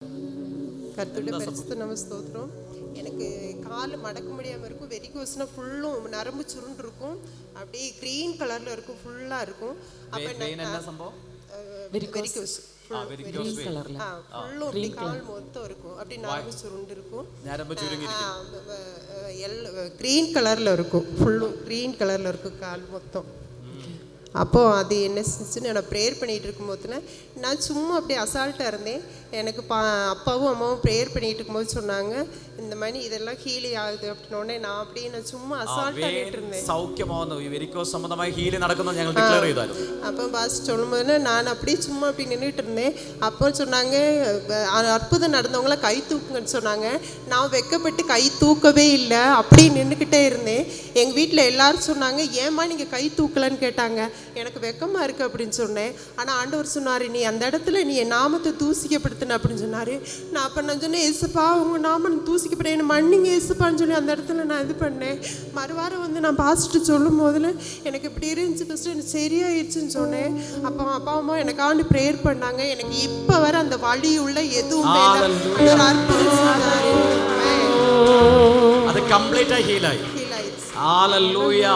கர்த்தருடைய பரிசுத்த நாம ஸ்தோத்திரம். எனக்கு கால் மடக்க முடியாமல் இருக்கும். வெரிகோஸ்னா ஃபுல்லும் நரம்பு சுருண்டு இருக்கும். அப்படியே கிரீன் கலர்ல இருக்கும், ஃபுல்லா இருக்கும். அப்ப என்ன சம்பவம்? வெரிகோஸ் வெரிகோஸ் கலர்ல ஃபுல்லும் அப்படி கால் மொத்தம் இருக்கும். அப்படி நரம்பு சுருண்டு இருக்கும். நரம்பு சுருங்கி இருக்கு. கிரீன் கலர்ல இருக்கும், ஃபுல்லும் கிரீன் கலர்ல இருக்கும் கால் மொத்தம். அப்போது அது என்ன செஞ்சுன்னு நான் ப்ரேயர் பண்ணிகிட்டு இருக்கும்போதுல நான் சும்மா அப்படியே அசால்ட்டாக இருந்தேன். எனக்கு அப்பாவும் அம்மாவும் ப்ரேயர் பண்ணிகிட்டு இருக்கும்போது சொன்னாங்க, இந்த மாதிரி இதெல்லாம் ஹீலி ஆகுது அப்படின்னோடனே நான் அப்படியே நான் சும்மா அசால்ட்டாக இருந்தேன். സൗഖ്യമാവുന്നു വെരിക്കോസ് സംബന്ധമായി ഹീലിംഗ് നടക്കുന്നു ഞങ്ങൾ ഡിക്ലെയർ ചെയ്തായിരുന്നു. அப்போ பாஸ் சொல்லும்போது நான் அப்படியே சும்மா அப்படி நின்றுட்டு இருந்தேன். அப்போ சொன்னாங்க, அற்புதம் நடந்தவங்கள கை தூக்குங்கன்னு சொன்னாங்க. நான் வெக்கப்பட்டு கை தூக்கவே இல்லை, அப்படியே நின்றுக்கிட்டே இருந்தேன். எங்கள் வீட்டில் எல்லாரும் சொன்னாங்க, ஏம்மா நீங்கள் கை தூக்கலன்னு கேட்டாங்க. எனக்கு வெக்கமாக இருக்குது அப்படின்னு சொன்னேன். ஆனால் ஆண்டவர் சொன்னார், நீ அந்த இடத்துல நீ என் நாமத்தை தூசிக்கப்படுத்தின அப்படின்னு சொன்னார். நான் சொன்னேன், ஏசப்பா உங்கள் நாம தூசிக்கப்பட என்ன மன்னிங்க ஏசப்பான்னு சொல்லி அந்த இடத்துல நான் இது பண்ணேன். மறுவாரம் நான் பாஸ்ட்டு சொல்லும் போதில் எனக்கு இப்படி இருந்துச்சு, ஃபஸ்ட்டு எனக்கு சரியாயிடுச்சுன்னு சொன்னேன். அப்போ அப்பா அம்மா எனக்காண்டி ப்ரேயர் பண்ணாங்க. எனக்கு இப்போ வர அந்த வலி உள்ள எதுவுமே அது கம்ப்ளீட்டாக ஹீல் ஆயிடுச்சு. ஹalleluya.